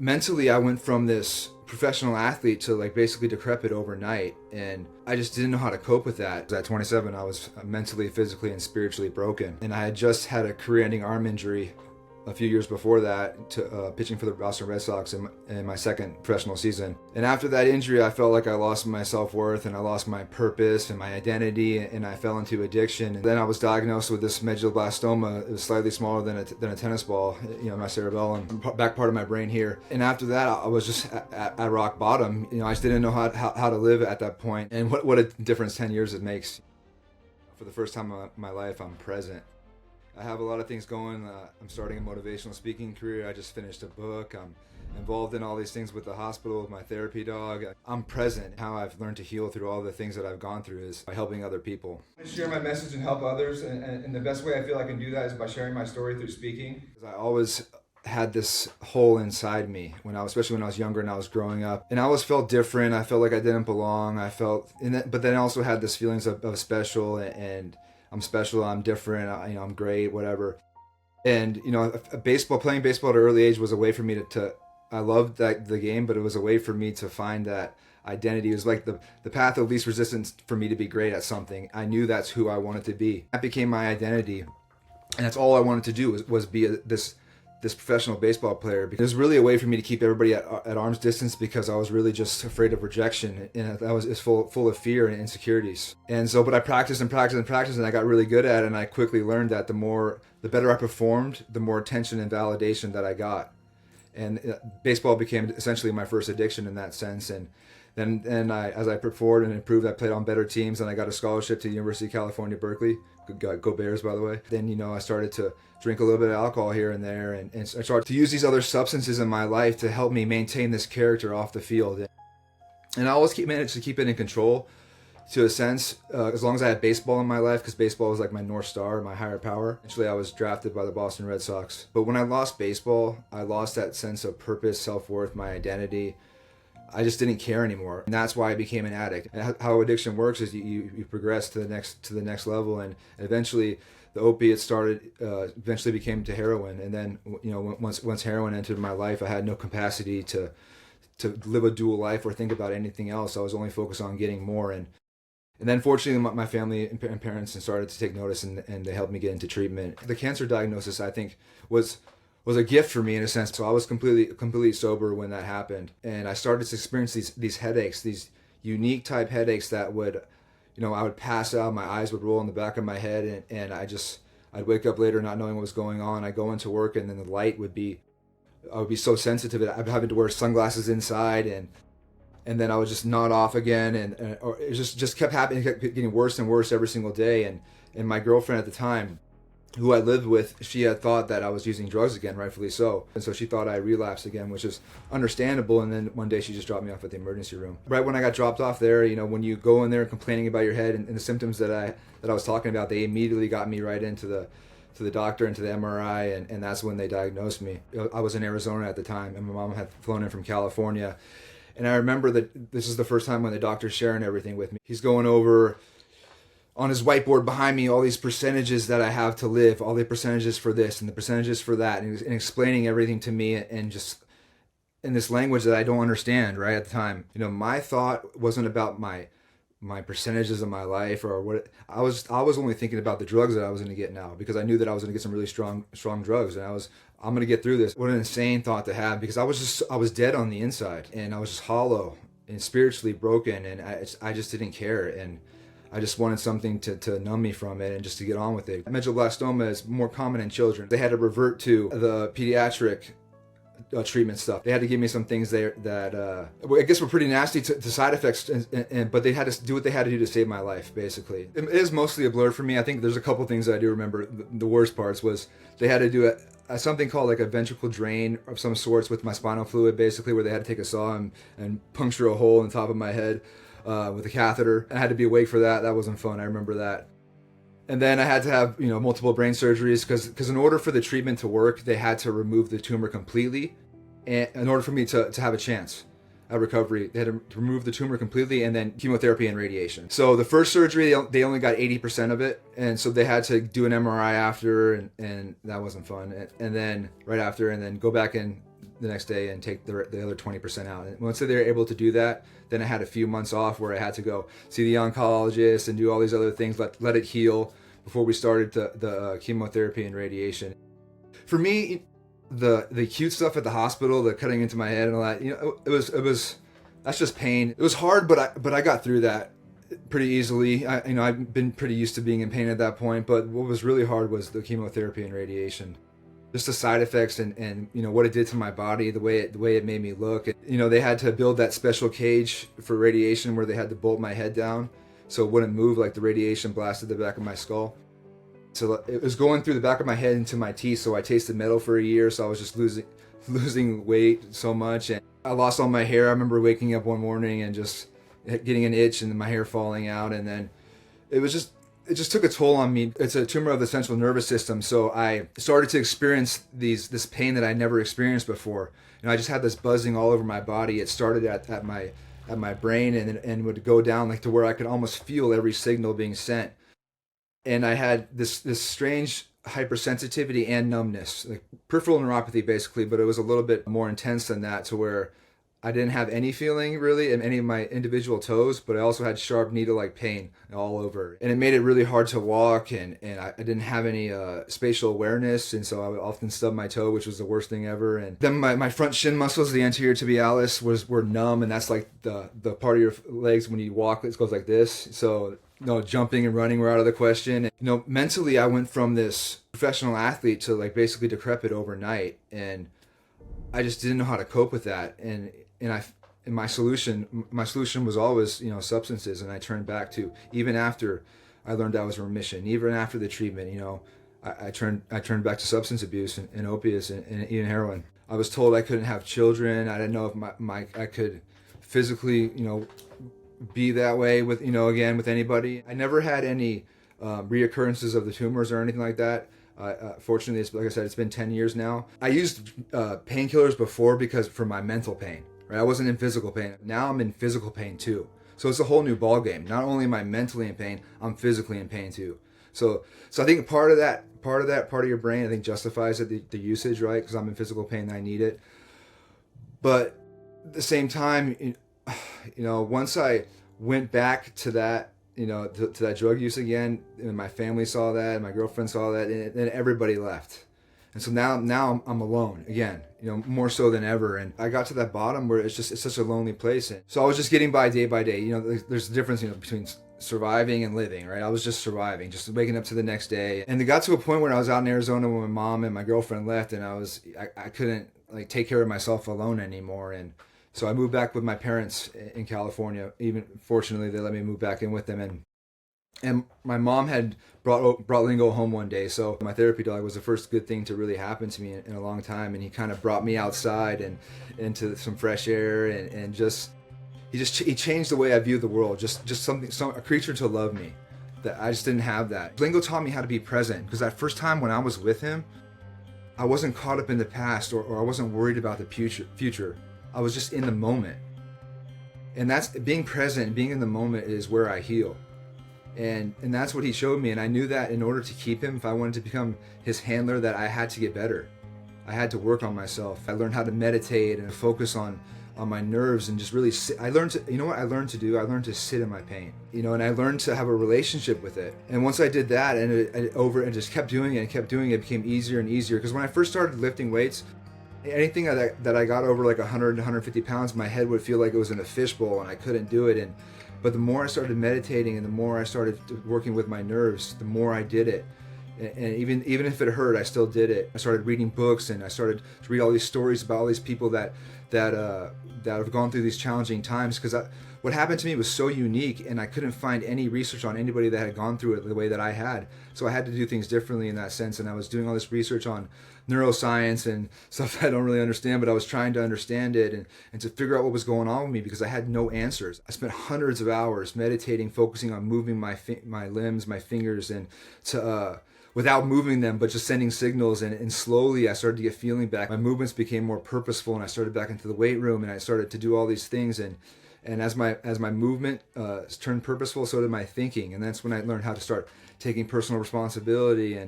Mentally, I went from this professional athlete to like basically decrepit overnight, and I just didn't know how to cope with that. At 27, I was mentally, physically, and spiritually broken, and I had just had a career-ending arm injury a few years before that, to pitching for the Boston Red Sox in my second professional season. And after that injury, I felt like I lost my self-worth and I lost my purpose and my identity, and I fell into addiction. And then I was diagnosed with this medulloblastoma. It was slightly smaller than a tennis ball, my cerebellum, back part of my brain here. And after that, I was just at rock bottom. I just didn't know how to live at that point. And what a difference 10 years it makes. For the first time in my life, I'm present. I have a lot of things going. I'm starting a motivational speaking career. I just finished a book. I'm involved in all these things with the hospital, with my therapy dog. I'm present. How I've learned to heal through all the things that I've gone through is by helping other people. I share my message and help others, and the best way I feel I can do that is by sharing my story through speaking. I always had this hole inside me especially when I was younger and I was growing up, and I always felt different. I felt like I didn't belong. But then I also had this feelings of special, and I'm special, I'm different, I'm great, whatever. And playing baseball at an early age was a way for me I loved the game, but it was a way for me to find that identity. It was like the path of least resistance for me to be great at something. I knew that's who I wanted to be. That became my identity, and that's all I wanted to do was be this professional baseball player. Because it was really a way for me to keep everybody at arm's distance, because I was really just afraid of rejection, and I was full of fear and insecurities. And so, but I practiced and I got really good at it, and I quickly learned that the better I performed, the more attention and validation that I got. And baseball became essentially my first addiction in that sense. And then as I performed and improved, I played on better teams, and I got a scholarship to the University of California, Berkeley. Go Bears, by the way. Then, I started to drink a little bit of alcohol here and there, and I started to use these other substances in my life to help me maintain this character off the field. And I always managed to keep it in control, to a sense, as long as I had baseball in my life, because baseball was like my North Star, my higher power. Actually, I was drafted by the Boston Red Sox. But when I lost baseball, I lost that sense of purpose, self-worth, my identity. I just didn't care anymore, and that's why I became an addict. And how addiction works is you progress to the next level, and eventually the opiates eventually became to heroin. And then once heroin entered my life, I had no capacity to live a dual life or think about anything else. I was only focused on getting more. And then fortunately my family and parents started to take notice, and they helped me get into treatment. The cancer diagnosis, I think, was a gift for me in a sense. So I was completely sober when that happened, and I started to experience these headaches, these unique type headaches that would, I would pass out, my eyes would roll in the back of my head, and I'd wake up later not knowing what was going on. I'd go into work, and then the light I would be so sensitive that I'd be having to wear sunglasses inside, and then I would just nod off again, or it just kept happening. It kept getting worse and worse every single day. And my girlfriend at the time, who I lived with, she had thought that I was using drugs again, rightfully so. And so she thought I relapsed again, which is understandable. And then one day she just dropped me off at the emergency room. Right when I got dropped off there, when you go in there complaining about your head and the symptoms that I was talking about, they immediately got me right into the doctor, into the MRI, and that's when they diagnosed me. I was in Arizona at the time, and my mom had flown in from California. And I remember that this is the first time when the doctor's sharing everything with me. He's going over on his whiteboard behind me all these percentages that I have to live, all the percentages for this and the percentages for that, and explaining everything to me, and just in this language that I don't understand right at the time. My thought wasn't about my percentages of my life or what I was only thinking about the drugs that I was going to get now, because I knew that I was going to get some really strong drugs, and I'm going to get through this. What an insane thought to have, because I was dead on the inside, and I was just hollow and spiritually broken, and I just didn't care, and I just wanted something to numb me from it and just to get on with it. Medulloblastoma is more common in children. They had to revert to the pediatric treatment stuff. They had to give me some things there that I guess were pretty nasty to side effects, but they had to do what they had to do to save my life, basically. It is mostly a blur for me. I think there's a couple things that I do remember. The worst parts was they had to do something called like a ventricle drain of some sorts with my spinal fluid, basically, where they had to take a saw and puncture a hole in the top of my head with a catheter. I had to be awake for that. That wasn't fun. I remember that. And then I had to have, multiple brain surgeries because in order for the treatment to work, they had to remove the tumor completely. And in order for me to have a chance at recovery, they had to remove the tumor completely, and then chemotherapy and radiation. So the first surgery, they only got 80% of it. And so they had to do an MRI after, and that wasn't fun. And then right after, and then go back and the next day and take the other 20% out. And once they were able to do that, then I had a few months off where I had to go see the oncologist and do all these other things, let it heal before we started the chemotherapy and radiation. For me, the acute stuff at the hospital, the cutting into my head and all that, it was that's just pain. It was hard, but I got through that pretty easily. I've been pretty used to being in pain at that point, but what was really hard was the chemotherapy and radiation. Just the side effects and what it did to my body, the way it made me look. They had to build that special cage for radiation where they had to bolt my head down so it wouldn't move, like the radiation blasted the back of my skull. So it was going through the back of my head into my teeth, so I tasted metal for a year, so I was just losing weight so much, and I lost all my hair. I remember waking up one morning and just getting an itch and my hair falling out, and then it just took a toll on me. It's a tumor of the central nervous system, so I started to experience this pain that I never experienced before. I just had this buzzing all over my body. It started at my brain and would go down like to where I could almost feel every signal being sent. And I had this strange hypersensitivity and numbness, like peripheral neuropathy basically, but it was a little bit more intense than that, to where I didn't have any feeling really in any of my individual toes, but I also had sharp needle-like pain all over. And it made it really hard to walk, and I didn't have any spatial awareness, and so I would often stub my toe, which was the worst thing ever. And then my front shin muscles, the anterior tibialis, were numb, and that's like the part of your legs when you walk, it goes like this. So jumping and running were out of the question. Mentally, I went from this professional athlete to like basically decrepit overnight, and I just didn't know how to cope with that. And my solution was always substances, and I turned back to, even after I learned I was in remission, even after the treatment, I turned back to substance abuse and opiates and eating heroin. I was told I couldn't have children. I didn't know if I could physically be that way with again with anybody. I never had any reoccurrences of the tumors or anything like that. Fortunately, like I said, it's been 10 years now. I used painkillers before because for my mental pain, right? I wasn't in physical pain. Now I'm in physical pain too. So it's a whole new ball game. Not only am I mentally in pain, I'm physically in pain too. So I think part of your brain, I think, justifies it, the usage, right? Because I'm in physical pain and I need it. But at the same time, once I went back to that, to that drug use again, and my family saw that, and my girlfriend saw that, and then everybody left. And so now I'm alone again, more so than ever. And I got to that bottom where it's such a lonely place. And so I was just getting by day by day. There's a difference, between surviving and living, right? I was just surviving, just waking up to the next day. And it got to a point where I was out in Arizona when my mom and my girlfriend left, and I couldn't take care of myself alone anymore. And so I moved back with my parents in California. Even fortunately, they let me move back in with them. And my mom had brought Lingo home one day. So my therapy dog was the first good thing to really happen to me in a long time. And he kind of brought me outside and into some fresh air, and he changed the way I viewed the world. Just a creature to love me. That I just didn't have that. Lingo taught me how to be present, because that first time when I was with him, I wasn't caught up in the past or I wasn't worried about the future. I was just in the moment. And that's being present, being in the moment is where I heal. And that's what he showed me. And I knew that in order to keep him, if I wanted to become his handler, that I had to get better. I had to work on myself. I learned how to meditate and focus on my nerves and just really sit. I learned to do? I learned to sit in my pain, and I learned to have a relationship with it. And once I did that and just kept doing it, it became easier and easier. Because when I first started lifting weights, anything that I got over like 100 to 150 pounds, my head would feel like it was in a fishbowl and I couldn't do it. But the more I started meditating and the more I started working with my nerves, the more I did it. And even if it hurt, I still did it. I started reading books, and I started to read all these stories about all these people that have gone through these challenging times. Because what happened to me was so unique, and I couldn't find any research on anybody that had gone through it the way that I had. So I had to do things differently in that sense. And I was doing all this research on neuroscience and stuff I don't really understand, but I was trying to understand it and to figure out what was going on with me, because I had no answers. I spent hundreds of hours meditating, focusing on moving my limbs, my fingers, and without moving them, but just sending signals. And slowly I started to get feeling back. My movements became more purposeful, and I started back into the weight room, and I started to do all these things. And as my movement turned purposeful, so did my thinking. And that's when I learned how to start taking personal responsibility.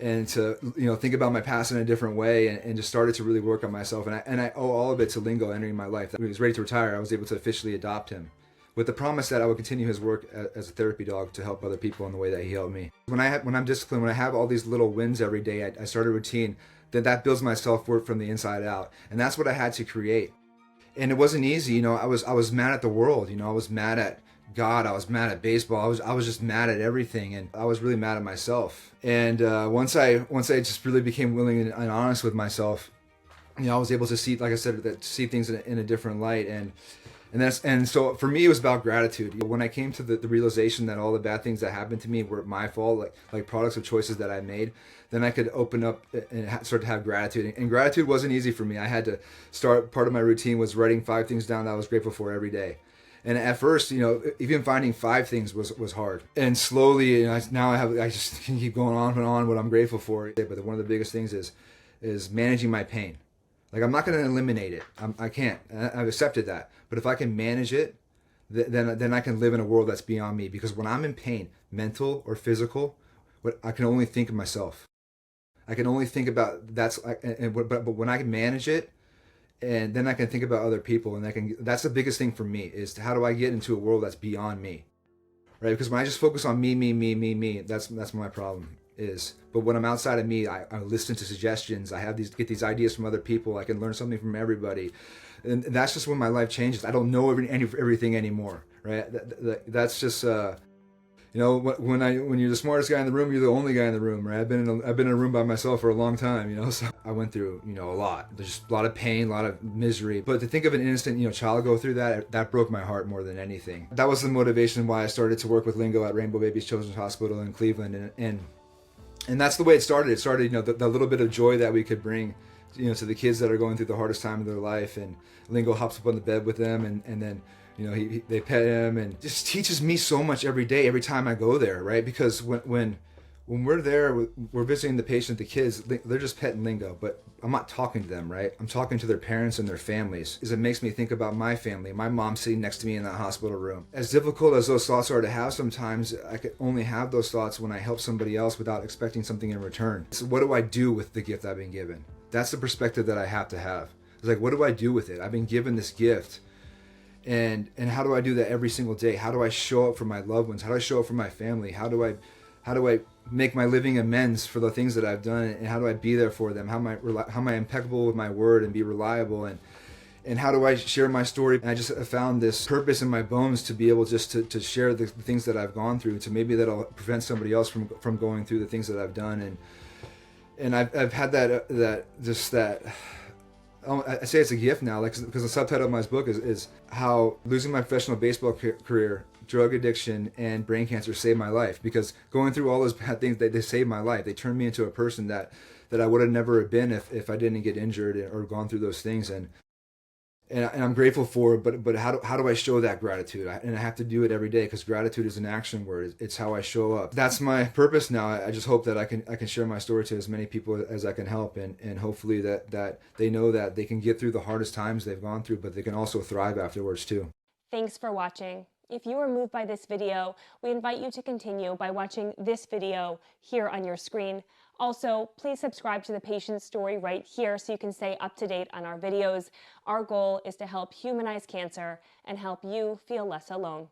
and to, you know, think about my past in a different way, and just started to really work on myself. And I owe all of it to Lingo entering my life. When he was ready to retire, I was able to officially adopt him, with the promise that I would continue his work as a therapy dog to help other people in the way that he helped me. When I'm disciplined, when I have all these little wins every day, I start a routine, then that builds my self-worth from the inside out. And that's what I had to create. And it wasn't easy, you know. I was mad at the world, you know. I was mad at God. I was mad at baseball. I was just mad at everything, and I was really mad at myself. And once I just really became willing and honest with myself, you know, I was able to see, like I said, see things in a different light. And so for me, it was about gratitude. When I came to the realization that all the bad things that happened to me were my fault, like products of choices that I made, then I could open up and start to have gratitude. And gratitude wasn't easy for me. I had to start, part of my routine was writing 5 things down that I was grateful for every day. And at first, you know, even finding 5 things was hard. And slowly, you know, I just can keep going on and on what I'm grateful for. But one of the biggest things is managing my pain. Like, I'm not going to eliminate it. I can't. I've accepted that. But if I can manage it, then I can live in a world that's beyond me. Because when I'm in pain, mental or physical, I can only think of myself. I can only think about but when I can manage it, and then I can think about other people, and that's the biggest thing for me, is how do I get into a world that's beyond me, right? Because when I just focus on me, that's my problem is. But when I'm outside of me, I listen to suggestions. I get these ideas from other people. I can learn something from everybody, and that's just when my life changes. I don't know everything anymore, right? That's just you know, when you're the smartest guy in the room, you're the only guy in the room, right? I've been in a room by myself for a long time, you know. So I went through, you know, a lot. There's just a lot of pain, a lot of misery. But to think of an innocent, you know, child go through that broke my heart more than anything. That was the motivation why I started to work with Lingo at Rainbow Babies Children's Hospital in Cleveland, and that's the way it started. It started, you know, the little bit of joy that we could bring, you know, to the kids that are going through the hardest time of their life. And Lingo hops up on the bed with them, and then, you know, they pet him, and just teaches me so much every day, every time I go there, right? Because when we're there, we're visiting the patient, the kids, they're just petting Lingo, but I'm not talking to them, right? I'm talking to their parents and their families. It makes me think about my family, my mom sitting next to me in that hospital room. As difficult as those thoughts are to have sometimes, I could only have those thoughts when I help somebody else without expecting something in return. So what do I do with the gift I've been given? That's the perspective that I have to have. It's like, what do I do with it? I've been given this gift. And how do I do that every single day? How do I show up for my loved ones? How do I show up for my family? How do I make my living amends for the things that I've done? And how do I be there for them? How am I impeccable with my word and be reliable? And how do I share my story? And I just found this purpose in my bones to be able just to share the things that I've gone through, to maybe that'll prevent somebody else from going through the things that I've done. And I've had that I say it's a gift now, like, because the subtitle of my book is how losing my professional baseball career, drug addiction, and brain cancer saved my life. Because going through all those bad things, they saved my life. They turned me into a person that I would have never been if I didn't get injured or gone through those things. And I'm grateful for it, but how do I show that gratitude? And I have to do it every day, because gratitude is an action word. It's how I show up. That's my purpose now. I just hope that I can share my story to as many people as I can help, and hopefully that they know that they can get through the hardest times they've gone through, but they can also thrive afterwards too. Thanks for watching. If you were moved by this video, we invite you to continue by watching this video here on your screen. Also, please subscribe to The Patient's Story right here so you can stay up to date on our videos. Our goal is to help humanize cancer and help you feel less alone.